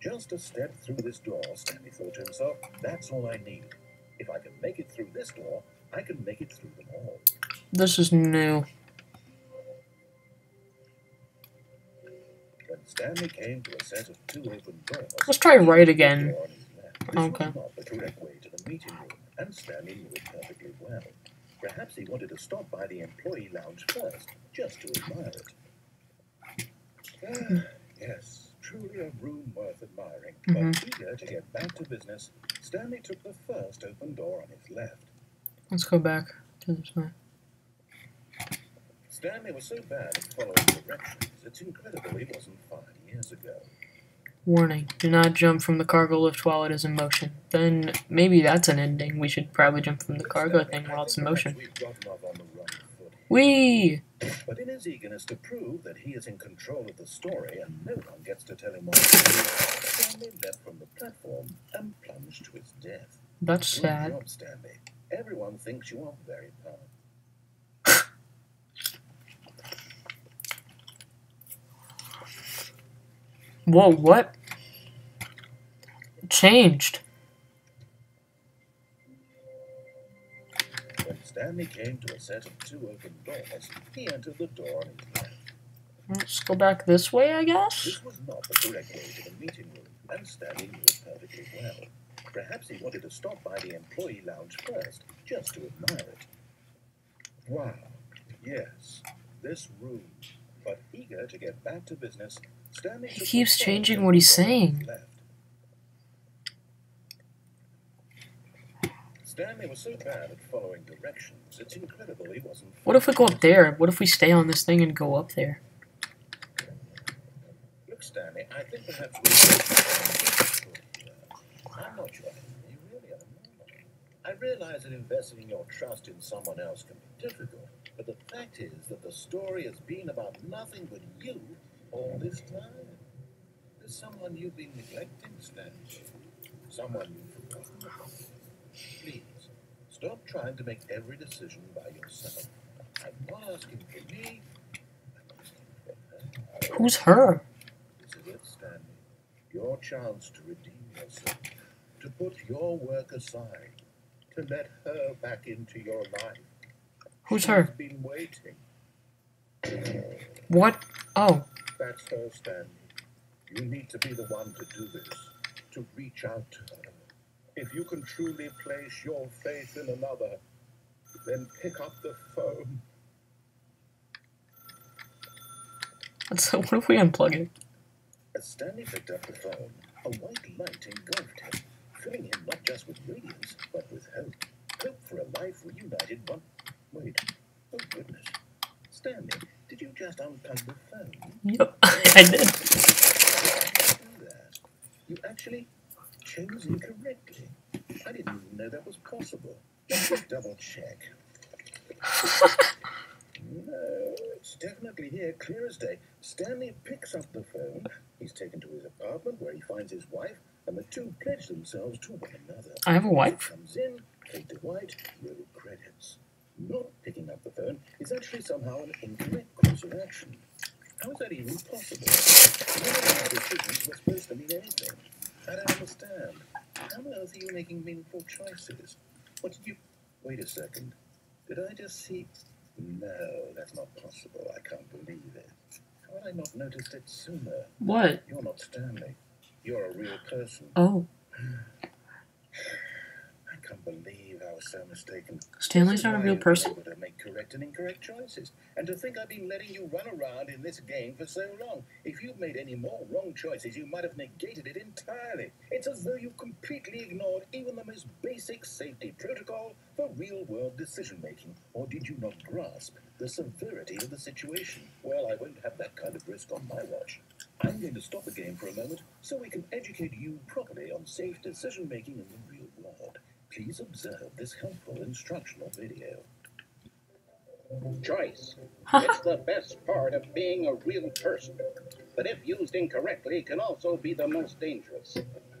Just a step through this door, Stanley thought to himself. That's all I need. If I can make it through this door, I can make it through them all. This is new. When Stanley came to a set of 2 open doors, Let's try right again. This Okay. was not the correct way to the meeting room, and Stanley knew it perfectly well. Perhaps he wanted to stop by the employee lounge first, just to admire it. Yes, truly a room worth admiring. But eager to get back to business, Stanley took the first open door on his left. Let's go back to this way. Stanley was so bad at following directions, it's incredible he wasn't 5 years ago. Warning, do not jump from the cargo lift while it is in motion. Then maybe that's an ending. We should probably jump from the cargo thing while it's in motion. Whee! But in his eagerness to prove that he is in control of the story and no one gets to tell him what to do, Stanley leapt from the platform and plunged to his death. That's sad. Good job, Stanley. Everyone thinks you are very powerful. Whoa, what? It changed. When Stanley came to a set of 2 open doors, he entered the door on his left. Let's go back this way, I guess? This was not the correct way to the meeting room, and Stanley knew it perfectly well. Perhaps he wanted to stop by the employee lounge first, just to admire it. Wow, yes, this room. But eager to get back to business, Stanley He keeps changing what he's saying. Stanley was so bad at following directions, it's incredible he wasn't. What if we go up there? What if we stay on this thing and go up there? Look, Stanley, I think perhaps I'm not sure. You really are not. I realize that investing your trust in someone else can be difficult, but the fact is that the story has been about nothing but you all this time. There's someone you've been neglecting, Stanley. Someone you've forgotten about. Please, stop trying to make every decision by yourself. I'm not asking for me. I'm asking for her. Who's her? This is it, Stanley. Your chance to redeem yourself. To put your work aside. To let her back into your life. Who's her? She's been waiting. What? Oh. That's her, Stanley. You need to be the one to do this. To reach out to her. If you can truly place your faith in another, then pick up the phone. So what if we unplug it? As Stanley picked up the phone, a white light engulfed him, filling him not just with radiance, but with hope. Hope for a life reunited one. Wait. Oh, goodness. Stanley, did you just unplug the phone? Yep, I did. You actually chose incorrectly. I didn't even know that was possible. Let me double check. No, it's definitely here, clear as day. Stanley picks up the phone. He's taken to his apartment where he finds his wife, and the two pledge themselves to one another. I have a wife? Comes in, fade to white, roll credits. Not picking up the phone is actually somehow an incorrect course of action. How is that even possible? None of these decisions were supposed to mean anything. I don't understand. How on earth are you making meaningful choices? What did you... Wait a second. Did I just see... No, that's not possible. I can't believe it. How had I not noticed it sooner? What? You're not Stanley. You're a real person. Oh. I can't believe I was so mistaken. Stanley's not a real person? Able to make correct and incorrect choices. And to think I've been letting you run around in this game for so long. If you'd made any more wrong choices, you might have negated it entirely. It's as though you completely ignored even the most basic safety protocol for real-world decision-making. Or did you not grasp the severity of the situation? Well, I won't have that kind of risk on my watch. I'm going to stop the game for a moment so we can educate you properly on safe decision-making in the real world. Please observe this helpful instructional video. Choice. It's the best part of being a real person. But if used incorrectly, can also be the most dangerous.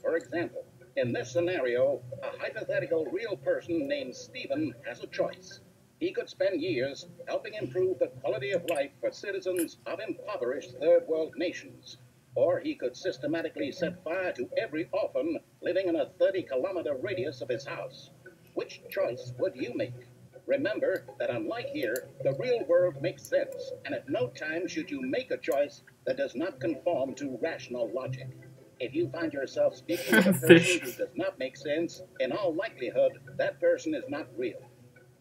For example, in this scenario, a hypothetical real person named Stephen has a choice. He could spend years helping improve the quality of life for citizens of impoverished third world nations. Or he could systematically set fire to every orphan living in a 30-kilometer radius of his house. Which choice would you make? Remember that unlike here, the real world makes sense, and at no time should you make a choice that does not conform to rational logic. If you find yourself speaking with a person Fish. who does not make sense, in all likelihood, that person is not real.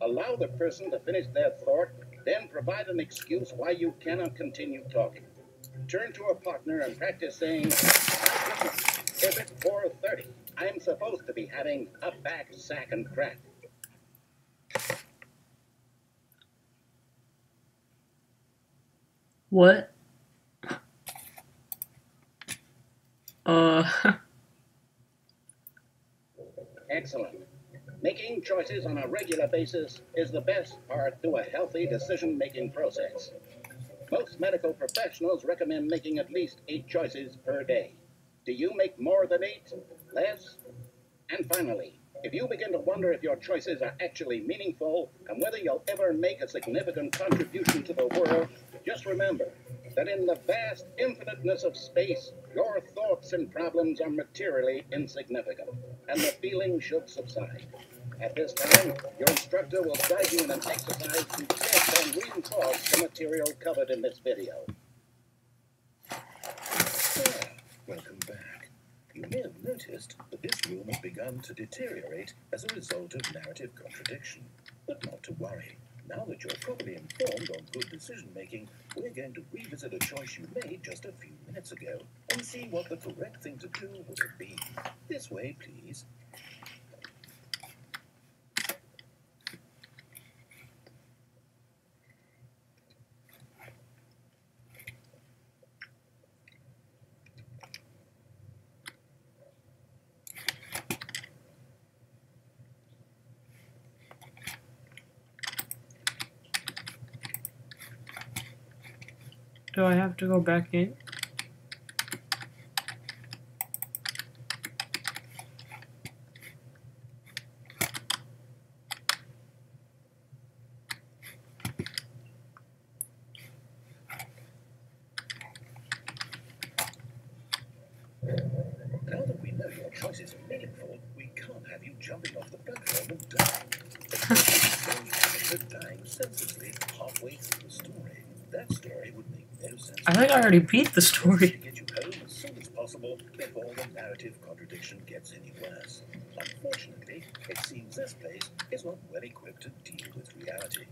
Allow the person to finish their thought, then provide an excuse why you cannot continue talking. Turn to a partner and practice saying, "My goodness, is it 4:30? I'm supposed to be having a back, sack, and crack." What? Excellent. Making choices on a regular basis is the best part to a healthy decision-making process. Most medical professionals recommend making at least 8 choices per day. Do you make more than 8? Less? And finally, if you begin to wonder if your choices are actually meaningful and whether you'll ever make a significant contribution to the world, just remember that in the vast infiniteness of space, your thoughts and problems are materially insignificant, and the feeling should subside. At this time, your instructor will guide you in an exercise to test and reinforce the material covered in this video. Welcome back. You may have noticed that this room has begun to deteriorate as a result of narrative contradiction. But not to worry. Now that you're properly informed on good decision-making, we're going to revisit a choice you made just a few minutes ago and see what the correct thing to do would have been. This way, please. Do I have to go back in? Now that we know your choices are meaningful, we can't have you jumping off the platform and dying. Dying senselessly halfway through the story. That story would make no sense. I think I already beat the story. To get you home as soon as possible before the narrative contradiction gets any worse. Unfortunately, it seems this place is not well equipped to deal with reality.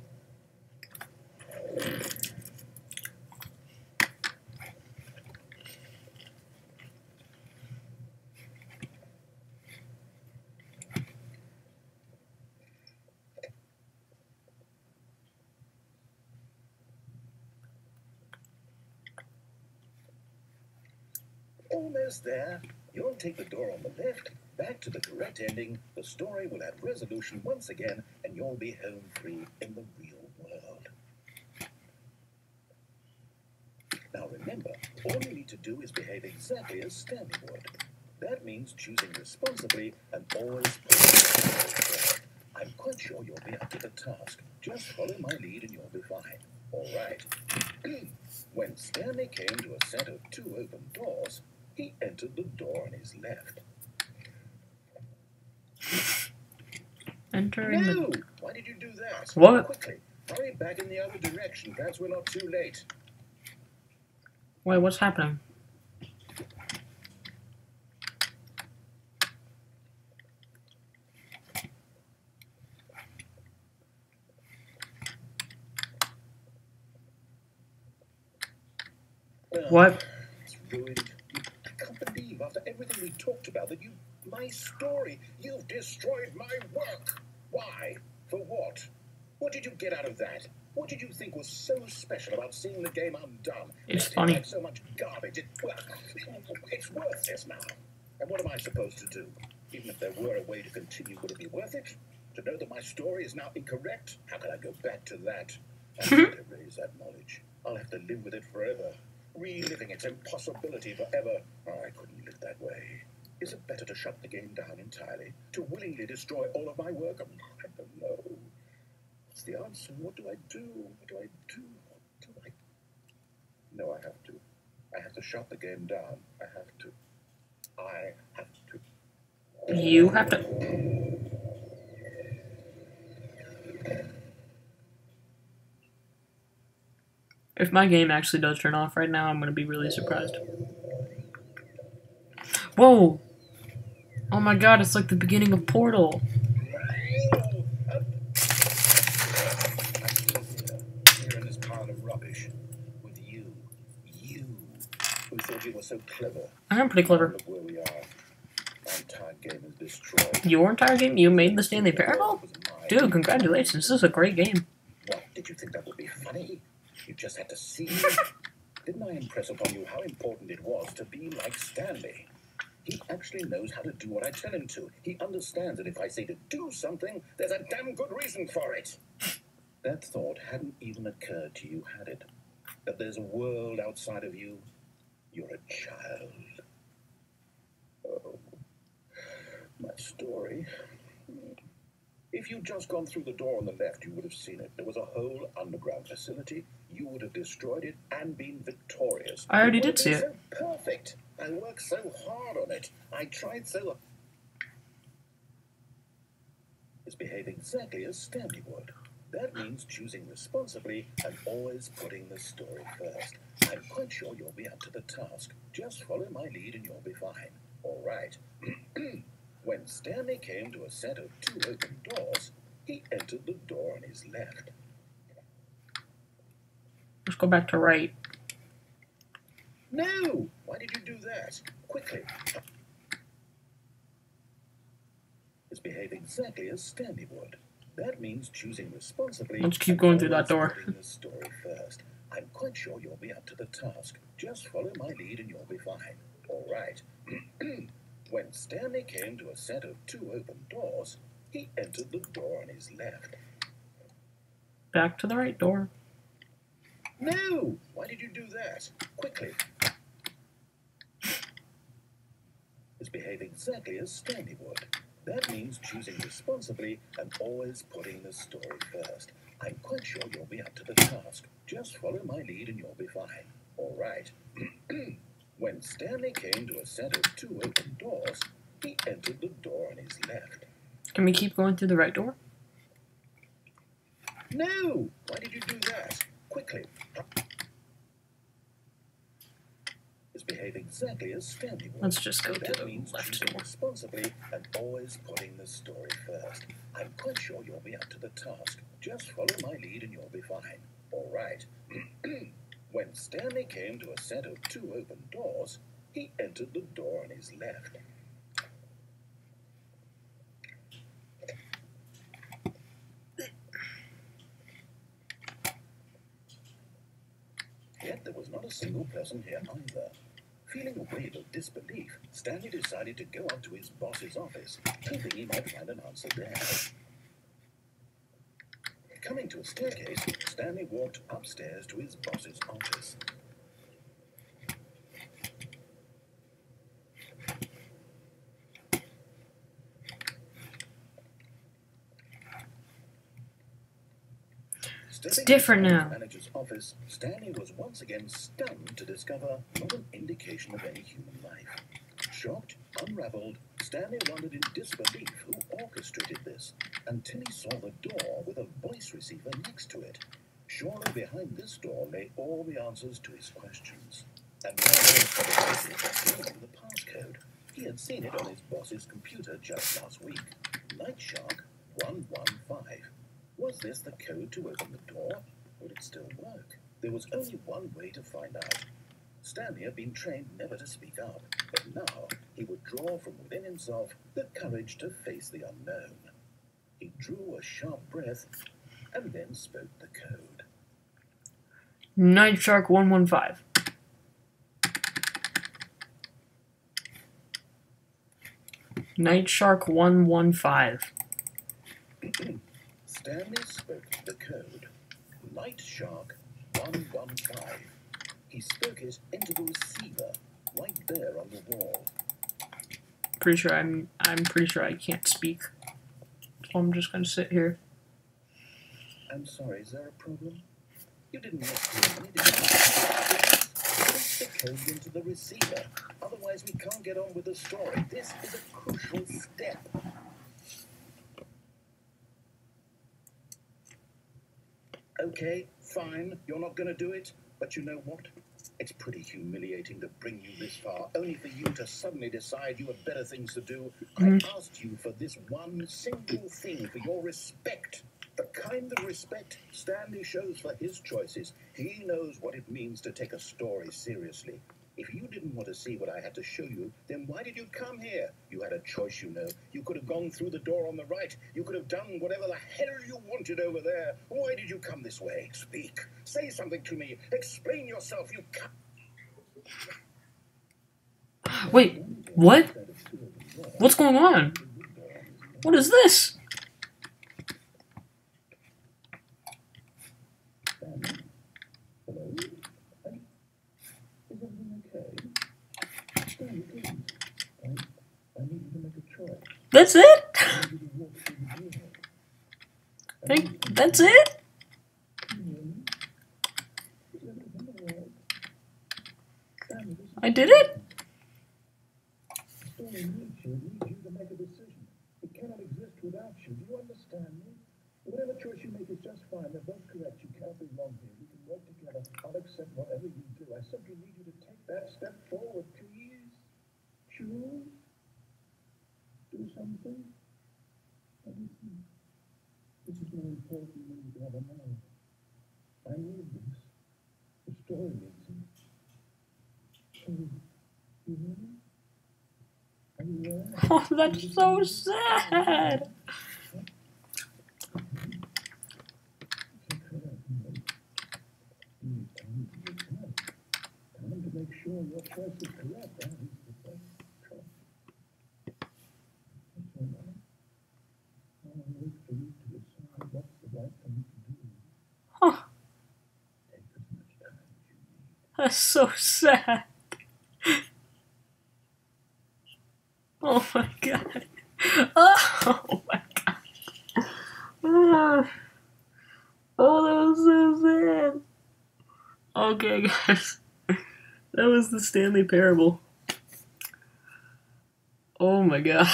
Almost there. You'll take the door on the left, back to the correct ending, the story will have resolution once again, and you'll be home free in the real world. Now remember, all you need to do is behave exactly as Stanley would. That means choosing responsibly and always putting I'm quite sure you'll be up to the task. Just follow my lead and you'll be fine. All right. When Stanley came to a set of 2 open doors, he entered the door on his left. Entering No! the... Why did you do that? What? Quickly, hurry back in the other direction. Perhaps we're not too late. Wait, what's happening? What? It's ruined. I can't believe after everything we talked about that my story, you've destroyed my work. Why? For what? What did you get out of that? What did you think was so special about seeing the game undone? It's Made it funny. like so much garbage. It's worthless now. And what am I supposed to do? Even if there were a way to continue, would it be worth it? To know that my story is now incorrect? How can I go back to that? I can't erase that knowledge. I'll have to live with it forever. Reliving its impossibility forever. Oh, I couldn't live that way. Is it better to shut the game down entirely? To willingly destroy all of my work? I don't know. What's the answer? What do I do? What do I do? What do I... No, I have to. I have to to shut the game down. I have to. You have to. If my game actually does turn off right now, I'm going to be really surprised. Whoa! Oh my god, it's like the beginning of Portal. Here in this pile of rubbish. With you. You. Who thought you were so clever. I am pretty clever. Look where we are. My entire game is destroyed. Your entire game? You made the Stanley Parable? Dude, congratulations. This is a great game. What? Did you think that would be funny? You just had to see me. Didn't I impress upon you how important it was to be like Stanley? He actually knows how to do what I tell him to. He understands that if I say to do something, there's a damn good reason for it. That thought hadn't even occurred to you, had it? That there's a world outside of you? You're a child. Oh, my story. If you'd just gone through the door on the left, you would have seen it. There was a whole underground facility. You would have destroyed it and been victorious. I already did see it. So perfect. I worked so hard on it. I tried so... It's behave exactly as Stanley would. That means choosing responsibly and always putting the story first. I'm quite sure you'll be up to the task. Just follow my lead and you'll be fine. All right. When Stanley came to a set of 2 open doors, he entered the door on his left. Let's go back to right. No! Why did you do that? Quickly. It's behave exactly as Stanley would. That means choosing responsibly. Let's keep going through that door. Putting the story first. I'm quite sure you'll be up to the task. Just follow my lead and you'll be fine. All right. When Stanley came to a set of 2 open doors, he entered the door on his left. Back to the right door. No! Why did you do that? Quickly. It's behave exactly as Stanley would. That means choosing responsibly and always putting the story first. I'm quite sure you'll be up to the task. Just follow my lead and you'll be fine. All right. When Stanley came to a set of 2 open doors, he entered the door on his left. Can we keep going through the right door? No! Why did you do that? Quickly. It's behave exactly as Stanley would. Let's just go to That the means left choosing door. responsibly and always putting the story first. I'm quite sure you'll be up to the task. Just follow my lead and you'll be fine. All right. When Stanley came to a set of 2 open doors, he entered the door on his left. Yet there was not a single person here either. Feeling a wave of disbelief, Stanley decided to go up to his boss's office, hoping he might find an answer there. Coming to a staircase, Stanley walked upstairs to his boss's office. It's different now. Manager's office, Stanley was once again stunned to discover not an indication of any human life. Shocked, unraveled, Stanley wondered in disbelief who orchestrated this, until he saw the door with a voice receiver next to it. Surely behind this door lay all the answers to his questions. And now the passcode. He had seen it on his boss's computer just last week. Night Shark 115. Was this the code to open the door? Would it still work? There was only one way to find out. Stanley had been trained never to speak up, but now he would draw from within himself the courage to face the unknown. He drew a sharp breath and then spoke the code. Night Shark 115. Night Shark 115. Stanley spoke the code. Night Shark 115. He spoke it into the receiver, right there on the wall. Pretty sure I'm pretty sure I can't speak. So I'm just gonna sit here. I'm sorry, is there a problem? You didn't miss me, did you? It's the toned into the receiver. Otherwise, we can't get on with the story. This is a crucial step. Okay, fine, you're not going to do it, but you know what? It's pretty humiliating to bring you this far, only for you to suddenly decide you have better things to do. I asked you for this one single thing, for your respect. The kind of respect Stanley shows for his choices. He knows what it means to take a story seriously. If you didn't want to see what I had to show you, then why did you come here? You had a choice, you know. You could have gone through the door on the right. You could have done whatever the hell you wanted over there. Why did you come this way? Speak. Say something to me. Explain yourself. You can't. Wait, what? What's going on? What is this? That's it? That's it? I did it? It needs you to make a decision. It cannot exist without you. Do you understand me? Whatever choice you make is just fine. They're both correct. You can't be wrong here. We can work together. I'll accept whatever you do. I simply need you to take that step forward, please. Choose. Do something. Anything. This is more important than you ever know. I need this. The story needs it. So, you hear me? Oh, that's so sad. Time to make sure your choice is correct. That is the best choice. That's all right. I'll wait for you to decide what's the right thing to do. Huh. Take as much time as you need. That's so sad. Oh my god. Oh my god. Oh, that was so sad. Okay, guys. That was the Stanley Parable. Oh my god.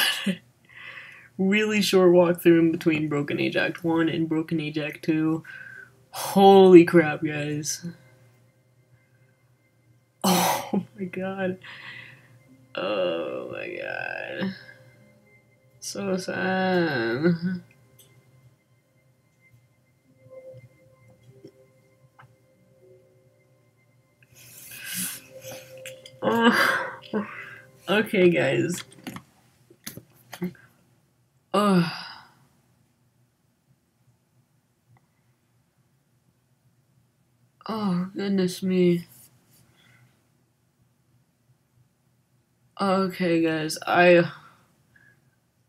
Really short walkthrough in between Broken Age Act 1 and Broken Age Act 2. Holy crap, guys. Oh my god. Oh my god. So sad. Oh. Okay, guys. Oh. Oh, goodness me. Okay, guys, I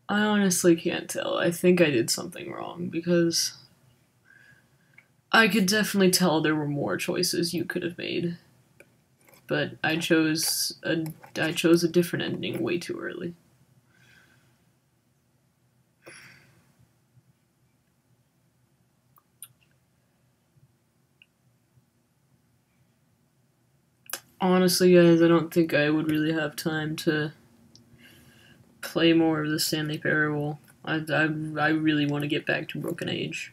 honestly can't tell. I think I did something wrong because I could definitely tell there were more choices you could have made. But I chose a different ending way too early. Honestly, guys, I don't think I would really have time to play more of the Stanley Parable. I really want to get back to Broken Age.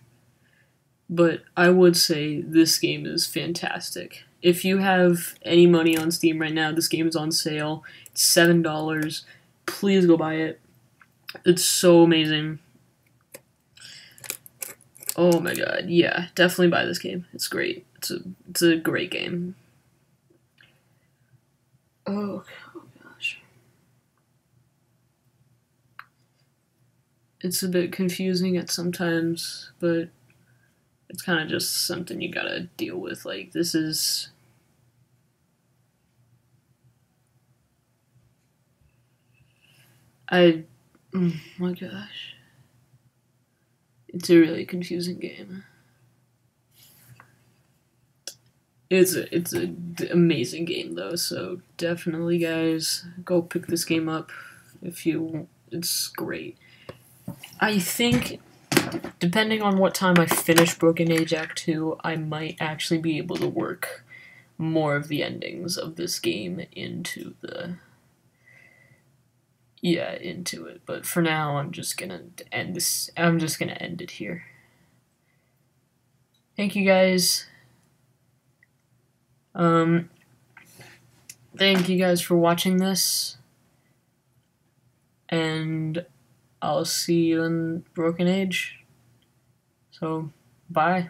But I would say this game is fantastic. If you have any money on Steam right now, this game is on sale. It's $7. Please go buy it. It's so amazing. Oh my god, yeah, definitely buy this game. It's great. It's a great game. Oh gosh. It's a bit confusing at sometimes, but it's kind of just something you gotta deal with. Like, this is... oh my gosh. It's a really confusing game. It's an amazing game though, so definitely, guys, go pick this game up if you. It's great. I think, depending on what time I finish Broken Age Act 2, I might actually be able to work more of the endings of this game into it. But for now, I'm just gonna end this. I'm just gonna end it here. Thank you guys. Thank you guys for watching this, and I'll see you in Broken Age. So, bye.